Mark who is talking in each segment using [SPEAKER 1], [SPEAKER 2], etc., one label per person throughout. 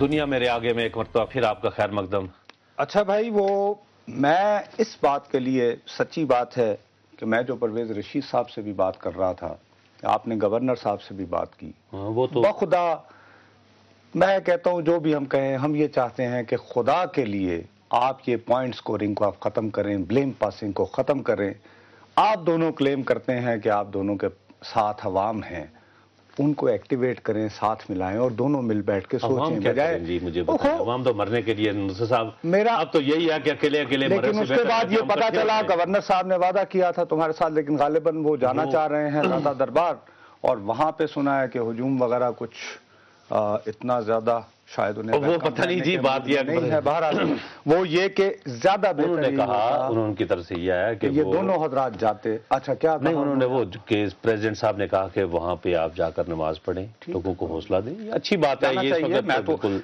[SPEAKER 1] دنیا میرے آگے میں ایک مرتبہ پھر آپ کا خیر مقدم.
[SPEAKER 2] اچھا بھائی، وہ میں اس بات کے لیے سچی بات ہے کہ میں جو پرویز رشید صاحب سے بھی بات کر رہا تھا، آپ نے گورنر صاحب سے بھی بات کی،
[SPEAKER 1] وہ تو
[SPEAKER 2] بخدا میں کہتا ہوں جو بھی ہم کہیں، ہم یہ چاہتے ہیں کہ خدا کے لیے آپ یہ پوائنٹ سکورنگ کو آپ ختم کریں، بلیم پاسنگ کو ختم کریں. آپ دونوں کلیم کرتے ہیں کہ آپ دونوں کے ساتھ عوام ہیں، ان کو ایکٹیویٹ کریں، ساتھ ملائیں اور دونوں مل بیٹھ کے سوچیں.
[SPEAKER 1] بجائے جی مجھے بتائیں، عوام تو مرنے کے لیے نصر صاحب
[SPEAKER 2] میرا
[SPEAKER 1] اب تو یہی ہے کہ اکیلے اکیلے مرے.
[SPEAKER 2] لیکن اس کے بعد یہ پتا چلا گورنر صاحب نے وعدہ کیا تھا تمہارے ساتھ، لیکن غالباً وہ جانا چاہ رہے ہیں داتا دربار، اور وہاں پہ سنا ہے کہ ہجوم وغیرہ کچھ اتنا زیادہ شاید انہیں
[SPEAKER 1] وہ پتہ نہیں جی بات یہ
[SPEAKER 2] نہیں ہے. بہرحال وہ یہ کہ زیادہ
[SPEAKER 1] انہوں نے کہا، انہوں کی طرف سے یہ ہے کہ
[SPEAKER 2] یہ دونوں حضرات جاتے. اچھا کیا
[SPEAKER 1] نہیں، انہوں نے وہ کہ پریزیڈنٹ صاحب نے کہا کہ وہاں پہ آپ جا کر نماز پڑھیں، لوگوں کو حوصلہ دیں. اچھی بات ہے یہ.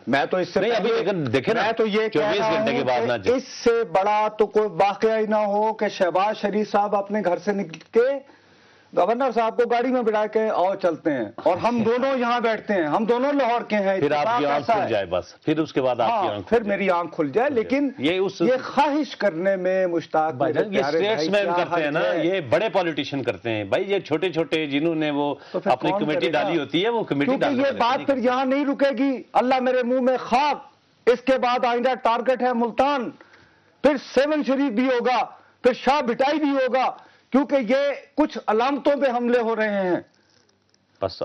[SPEAKER 2] میں تو اس سے
[SPEAKER 1] دیکھیں نا،
[SPEAKER 2] میں تو یہ کہہ رہا ہوں کہ اس سے بڑا تو کوئی واقعہ ہی نہ ہو کہ شہباز شریف صاحب اپنے گھر سے نکل کے گورنر صاحب کو گاڑی میں بٹھا کے آؤ چلتے ہیں، اور ہم دونوں یہاں بیٹھتے ہیں، ہم دونوں لاہور کے ہیں.
[SPEAKER 1] پھر آپ کی آنکھ کھل جائے بس، پھر اس کے بعد آپ کی آنکھ
[SPEAKER 2] پھر میری آنکھ کھل جائے. لیکن یہ خواہش کرنے میں مشتاق
[SPEAKER 1] یہ اسٹیٹس مین کرتے ہیں نا، یہ بڑے پولیٹیشین کرتے ہیں بھائی. یہ چھوٹے چھوٹے جنہوں نے وہ اپنی کمیٹی ڈالی ہوتی ہے، وہ کمیٹی ڈالی.
[SPEAKER 2] یہ بات پھر یہاں نہیں رکے گی. اللہ میرے منہ میں خاک. اس کے بعد آئندہ ٹارگٹ ہے ملتان، پھر سیون شریف بھی ہوگا، پھر شاہ بٹائی بھی ہوگا، کیونکہ یہ کچھ علامتوں پہ حملے ہو رہے ہیں.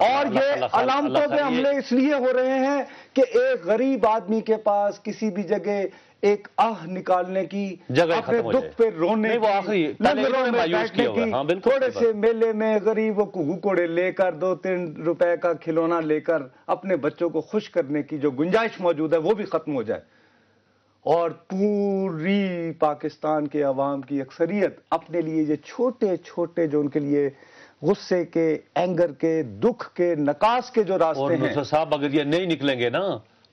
[SPEAKER 2] اور یہ علامتوں پہ حملے اس لیے ہو رہے ہیں کہ ایک غریب آدمی کے پاس کسی بھی جگہ ایک آہ نکالنے کی، اپنے دکھ پہ رونے کی، لنگروں میں بیٹھنے کی، تھوڑے سے میلے میں غریب کوڑے لے کر 2-3 روپے کا کھلونا لے کر اپنے بچوں کو خوش کرنے کی جو گنجائش موجود ہے وہ بھی ختم ہو جائے، اور پوری پاکستان کے عوام کی اکثریت اپنے لیے یہ چھوٹے چھوٹے جو ان کے لیے غصے کے، اینگر کے، دکھ کے، نکاس کے جو راستے ہیں.
[SPEAKER 1] اور صاحب اگر یہ نہیں نکلیں گے نا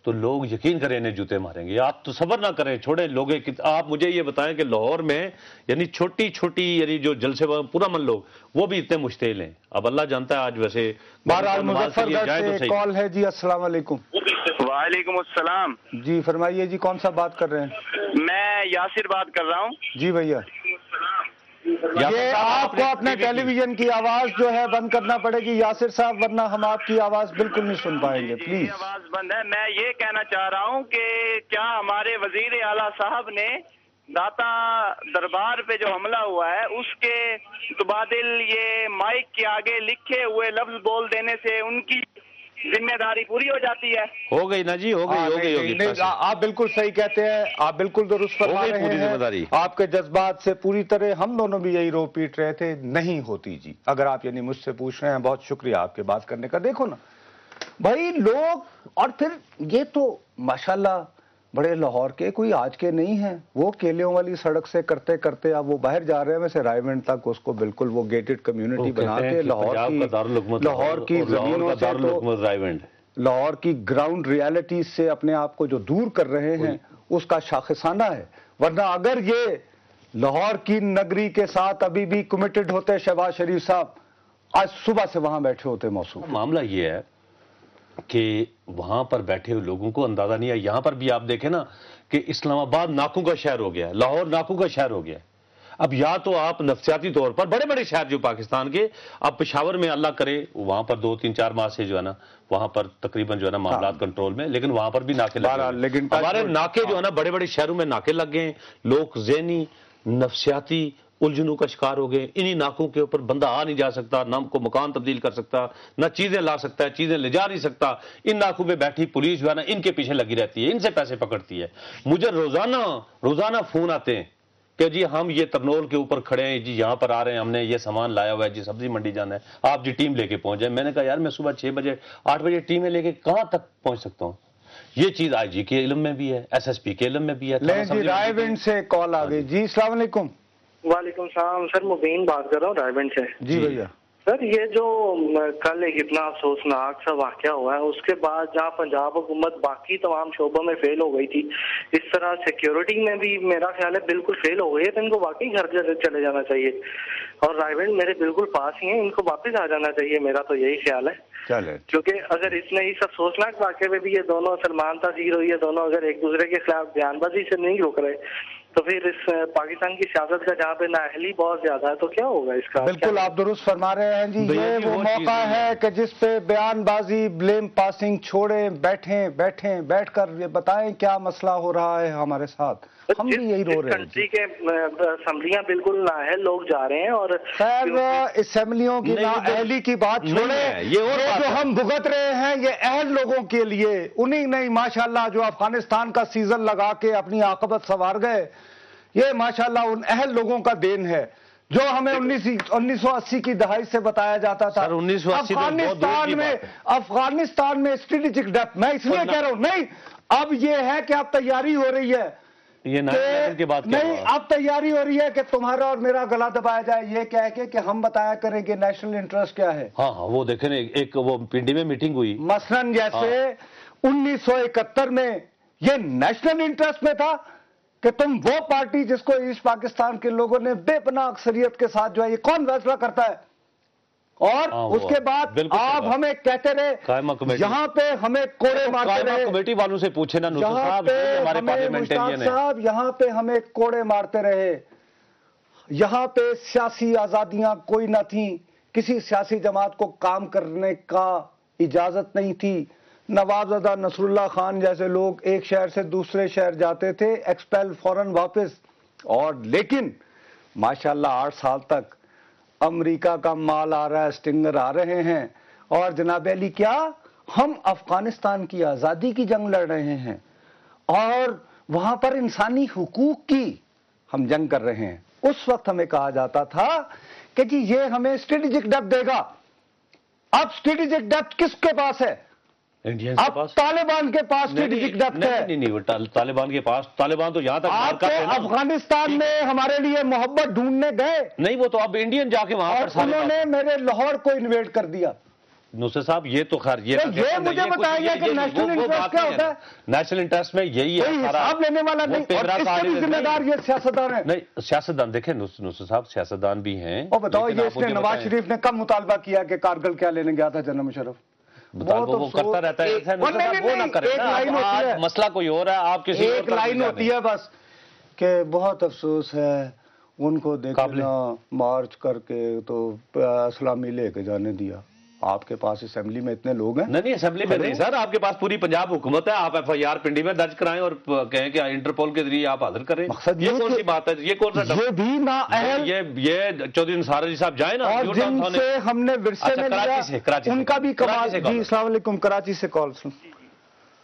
[SPEAKER 1] تو لوگ یقین کریں انہیں جوتے ماریں گے. آپ تو صبر نہ کریں، چھوڑیں لوگ. آپ مجھے یہ بتائیں کہ لاہور میں یعنی چھوٹی چھوٹی یعنی جو جلسے پورا من لوگ وہ بھی اتنے مشتعل ہیں. اب اللہ جانتا ہے آج ویسے.
[SPEAKER 2] بہرحال مظفر گڑھ سے کال ہے جی. السلام علیکم.
[SPEAKER 3] وعلیکم السلام.
[SPEAKER 2] جی فرمائیے جی، کون سا بات کر رہے ہیں؟
[SPEAKER 3] میں یاسر بات کر رہا ہوں.
[SPEAKER 2] جی بھیا، یہ آپ کو اپنے ٹیلی ویژن کی آواز جو ہے بند کرنا پڑے گی یاسر صاحب، ورنہ ہم آپ کی آواز بالکل نہیں سن پائیں گے. پلیز
[SPEAKER 3] آواز بند ہے. میں یہ کہنا چاہ رہا ہوں کہ کیا ہمارے وزیر اعلیٰ صاحب نے داتا دربار پہ جو حملہ ہوا ہے اس کے متبادل یہ مائک کے آگے لکھے ہوئے لفظ بول دینے سے ان کی ذمہ داری پوری ہو جاتی ہے؟
[SPEAKER 1] ہو گئی نا جی، ہو گئی.
[SPEAKER 2] آپ بالکل صحیح کہتے ہیں، آپ بالکل درست فرما رہے ہیں. آپ کے جذبات سے پوری طرح ہم دونوں بھی یہی رو پیٹ رہے تھے. نہیں ہوتی جی. اگر آپ یعنی مجھ سے پوچھ رہے ہیں، بہت شکریہ آپ کے بات کرنے کا. دیکھو نا بھائی لوگ، اور پھر یہ تو ماشاءاللہ بڑے لاہور کے کوئی آج کے نہیں ہیں. وہ کیلیوں والی سڑک سے کرتے کرتے اب وہ باہر جا رہے ہیں ویسے رائے ونڈ تک، اس کو بالکل وہ گیٹڈ کمیونٹی بنا کے لاہور کی زمینوں سے لاہور کی گراؤنڈ ریالٹی سے اپنے آپ کو جو دور کر رہے ہیں اس کا شاخصانہ ہے. ورنہ اگر یہ لاہور کی نگری کے ساتھ ابھی بھی کمیٹڈ ہوتے شہباز شریف صاحب، آج صبح سے وہاں بیٹھے ہوتے. موصول
[SPEAKER 1] معاملہ یہ ہے کہ وہاں پر بیٹھے ہوئے لوگوں کو اندازہ نہیں ہے. یہاں پر بھی آپ دیکھیں نا کہ اسلام آباد ناکوں کا شہر ہو گیا ہے، لاہور ناکوں کا شہر ہو گیا ہے. اب یا تو آپ نفسیاتی طور پر بڑے بڑے شہر جو پاکستان کے، اب پشاور میں اللہ کرے وہاں پر 2-3-4 ماہ سے جو ہے نا وہاں پر تقریباً جو ہے نا معاملات کنٹرول میں، لیکن وہاں پر بھی ناکے لگ گئے. لیکن ہمارے ناکے جو ہے نا بڑے بڑے شہروں میں ناکے لگ گئے ہیں. لوگ ذہنی نفسیاتی الجھنوں کا شکار ہو گئے. انہی ناکوں کے اوپر بندہ آ نہیں جا سکتا، نہ کو مکان تبدیل کر سکتا، نہ چیزیں لا سکتا ہے، چیزیں لے جا نہیں سکتا. ان ناکوں میں بیٹھی پولیس جو ہے نا ان کے پیچھے لگی رہتی ہے، ان سے پیسے پکڑتی ہے. مجھے روزانہ فون آتے ہیں کہ جی ہم یہ ترنول کے اوپر کھڑے ہیں جی، یہاں پر آ رہے ہیں، ہم نے یہ سامان لایا ہوا ہے جی، سبزی منڈی جانا ہے، آپ جی ٹیم لے کے پہنچ جائیں. میں نے کہا یار میں صبح 6 بجے 8 بجے ٹیمیں لے کے کہاں تک پہنچ سکتا ہوں؟ یہ چیز آئی جی کے علم میں بھی ہے، ایس ایس پی کے علم میں بھی ہے.
[SPEAKER 2] جی رائے ونڈ سے کال آ گئی جی. السلام علیکم.
[SPEAKER 4] وعلیکم السلام سر، مبین بات کر رہا ہوں رائے ونڈ سے.
[SPEAKER 2] جی بھیا.
[SPEAKER 4] سر یہ جو کل ایک اتنا افسوسناک سا واقعہ ہوا ہے، اس کے بعد جہاں پنجاب حکومت باقی تمام شعبوں میں فیل ہو گئی تھی، اس طرح سیکیورٹی میں بھی میرا خیال ہے بالکل فیل ہو گئی ہے، تو ان کو واقعی گھر چلے جانا چاہیے، اور رائیونڈ میرے بالکل پاس ہی ہیں، ان کو واپس آ جانا چاہیے، میرا تو یہی خیال ہے۔
[SPEAKER 2] چلے
[SPEAKER 4] کیونکہ اگر اس میں اس افسوسناک واقعے میں بھی یہ دونوں سلمان تاثیر ہوئی ہے، دونوں اگر ایک دوسرے کے خلاف بیان بازی سے نہیں روک رہے، تو پھر اس پاکستان کی سیاست کا جہاں پہ نااہلی بہت زیادہ ہے، تو کیا ہوگا اس کا؟
[SPEAKER 2] بالکل آپ درست فرما رہے ہیں جی، یہ وہ موقع ہے کہ جس پہ بیان بازی، بلیم پاسنگ چھوڑیں، بیٹھ کر یہ بتائیں کیا مسئلہ ہو رہا ہے ہمارے ساتھ، ہم بھی یہی رو رہے ہیں۔
[SPEAKER 4] کنٹری کے اسمبلیاں بالکل نااہل لوگ جا رہے ہیں، اور
[SPEAKER 2] خیر اسمبلیوں کی نااہلی کی بات چھوڑیں، یہ جو ہم بھگت رہے ہیں یہ اہل لوگوں کے لیے، انہیں نہیں ماشاءاللہ جو افغانستان کا سیزن لگا کے اپنی عاقبت سنوار گئے، یہ ماشاءاللہ ان اہل لوگوں کا دین ہے جو ہمیں 1980 کی دہائی سے بتایا جاتا تھا۔ افغانستان میں اسٹریٹجک ڈیپتھ، میں اس لیے کہہ رہا ہوں، نہیں اب یہ ہے کہ اب تیاری ہو رہی ہے، نہیں اب تیاری ہو رہی ہے کہ تمہارا اور میرا گلا دبایا جائے، یہ کہہ کے کہ ہم بتایا کریں کہ نیشنل انٹرسٹ کیا ہے۔
[SPEAKER 1] ہاں وہ دیکھیں ایک وہ پنڈی میں میٹنگ ہوئی
[SPEAKER 2] مثلاً جیسے 1971 میں یہ نیشنل انٹرسٹ میں تھا کہ تم وہ پارٹی جس کو ایسٹ پاکستان کے لوگوں نے بے پناہ اکثریت کے ساتھ جو ہے یہ کون فیصلہ کرتا ہے، اور اس کے بعد آپ ہمیں کہتے رہے یہاں پہ ہمیں کوڑے مارتے رہے،
[SPEAKER 1] کمیٹی والوں سے پوچھے نا نصر صاحب، ہمارے پارلیمنٹرین
[SPEAKER 2] صاحب یہاں پہ ہمیں کوڑے مارتے رہے، یہاں پہ سیاسی آزادیاں کوئی نہ تھیں، کسی سیاسی جماعت کو کام کرنے کا اجازت نہیں تھی، نوابزادہ نصر اللہ خان جیسے لوگ ایک شہر سے دوسرے شہر جاتے تھے ایکسپیل فوراً واپس، اور لیکن ماشاءاللہ 8 سال تک امریکہ کا مال آ رہا ہے، سٹنگر آ رہے ہیں، اور جناب علی کیا ہم افغانستان کی آزادی کی جنگ لڑ رہے ہیں، اور وہاں پر انسانی حقوق کی ہم جنگ کر رہے ہیں۔ اس وقت ہمیں کہا جاتا تھا کہ جی یہ ہمیں اسٹریٹجک ڈیپتھ دے گا، اب اسٹریٹجک ڈیپتھ کس کے پاس ہے؟
[SPEAKER 1] انڈین کے پاس،
[SPEAKER 2] طالبان کے پاس اسٹریٹجک ڈیپتھ ہے۔
[SPEAKER 1] نہیں طالبان کے پاس، طالبان تو یہاں
[SPEAKER 2] آپ
[SPEAKER 1] تک
[SPEAKER 2] افغانستان میں ہمارے لیے محبت ڈھونڈنے گئے،
[SPEAKER 1] نہیں، وہ تو اب انڈین جا کے وہاں پر
[SPEAKER 2] انہوں نے میرے لاہور کو انویٹ کر دیا۔
[SPEAKER 1] نصر صاحب یہ تو خیر
[SPEAKER 2] یہ مجھے بتائیں گے کہ نیشنل انٹرسٹ کیا ہوتا ہے؟
[SPEAKER 1] نیشنل انٹرسٹ میں یہی ہے،
[SPEAKER 2] حساب لینے والا نہیں، اور اس کے بھی ذمہ دار یہ سیاستدان ہیں۔
[SPEAKER 1] نہیں سیاستدان دیکھیں نصر صاحب، سیاستدان بھی ہیں،
[SPEAKER 2] اور بتاؤ یہ اس نے نواز شریف نے کب مطالبہ کیا کہ کارگل کیا لینے گیا تھا جنرل مشرف؟
[SPEAKER 1] وہ کرتا رہتا ہے، وہ نہ کرے، مسئلہ کوئی اور ہے، آپ کسی
[SPEAKER 2] ایک لائن ہوتی ہے بس کہ بہت افسوس ہے ان کو دیکھنا مارچ کر کے تو اسلامی لے کے جانے دیا۔ آپ کے پاس اسمبلی میں اتنے لوگ ہیں؟
[SPEAKER 1] نہیں اسمبلی میں نہیں سر، آپ کے پاس پوری پنجاب حکومت ہے، آپ ایف آئی آر پنڈی میں درج کرائیں اور کہیں کہ انٹرپول کے ذریعے آپ حاضر کریں، یہ کون سی بات ہے؟ یہ کون سا
[SPEAKER 2] یہ بھی نا اہل،
[SPEAKER 1] یہ چودھری نثار علی صاحب جائیں نا،
[SPEAKER 2] اور جن سے ہم نے ورثے میں لیا ان کا بھی کمال۔ جی السلام علیکم، کراچی سے کال سن۔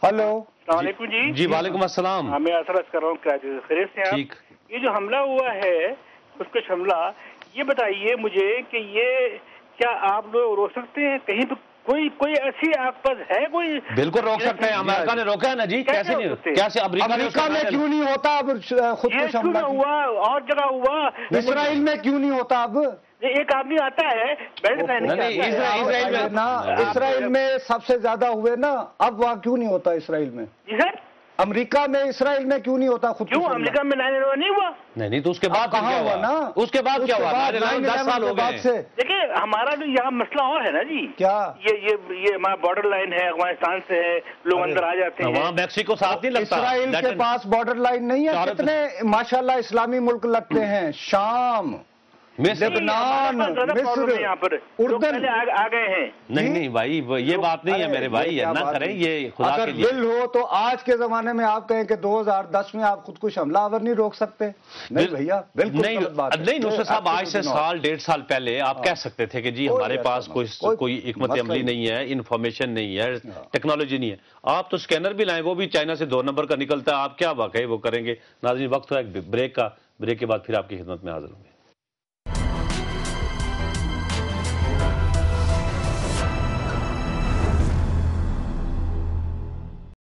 [SPEAKER 2] ہلو
[SPEAKER 3] السلام علیکم جی۔
[SPEAKER 1] جی وعلیکم السلام،
[SPEAKER 3] میں اثرت کر رہا ہوں کراچی سے، خیریت سے ہیں؟
[SPEAKER 1] ٹھیک۔
[SPEAKER 3] یہ جو حملہ ہوا ہے خودکش حملہ، یہ بتائیے مجھے کہ یہ کیا آپ لوگ روک سکتے ہیں؟ کہیں تو کوئی ایسی آپ پر ہے کوئی؟
[SPEAKER 1] بالکل روک سکتے ہیں، امریکہ نے روکا ہے نا جی، کیسے نہیں؟ کیسے
[SPEAKER 2] امریکہ میں کیوں نہیں ہوتا اب خودکش حملہ؟
[SPEAKER 3] ہوا اور جگہ ہوا،
[SPEAKER 2] اسرائیل میں کیوں نہیں ہوتا اب؟
[SPEAKER 3] ایک آدمی آتا ہے بیلٹ پہن،
[SPEAKER 2] اسرائیل میں سب سے زیادہ ہوئے نا، اب وہاں کیوں نہیں ہوتا اسرائیل میں؟
[SPEAKER 3] جی سر،
[SPEAKER 2] امریکہ میں اسرائیل میں کیوں نہیں ہوتا خود؟
[SPEAKER 3] کیوں امریکہ میں 9/11 نہیں ہوا؟
[SPEAKER 1] نہیں تو اس کے بعد
[SPEAKER 2] کہاں ہوا نا؟
[SPEAKER 1] اس کے بعد کیا ہوا؟ 10 سال ہو گئے
[SPEAKER 2] سے۔
[SPEAKER 3] دیکھیں ہمارا جو یہاں مسئلہ اور ہے نا جی،
[SPEAKER 2] کیا
[SPEAKER 3] یہ ہمارا بارڈر لائن ہے، افغانستان سے ہے، لوگ اندر آ جاتے ہیں،
[SPEAKER 1] وہاں میکسیکو ساتھ نہیں لگتا،
[SPEAKER 2] اسرائیل کے پاس بارڈر لائن نہیں ہے، کتنے ماشاءاللہ اسلامی ملک لگتے ہیں، شام، لبنان، مصر، اردن
[SPEAKER 3] آ گئے ہیں۔
[SPEAKER 1] نہیں بھائی یہ بات نہیں ہے میرے بھائی، نہ کریں یہ خدا کے لیے۔
[SPEAKER 2] اگر دل ہو تو آج کے زمانے میں آپ کہیں کہ 2010 میں آپ خودکش حملہ آور نہیں روک سکتے؟ نہیں بھیا، بالکل
[SPEAKER 1] نہیں نصر صاحب، آج سے سال 1.5 سال پہلے آپ کہہ سکتے تھے کہ جی ہمارے پاس کوئی حکمت عملی نہیں ہے، انفارمیشن نہیں ہے، ٹیکنالوجی نہیں ہے۔ آپ تو اسکینر بھی لائیں، وہ بھی چائنا سے 2 نمبر کا نکلتا ہے، آپ کیا واقعی وہ کریں گے؟ ناظرین وقت ہوا ایک بریک کا، بریک کے بعد پھر آپ کی خدمت میں حاضر ہوں گے۔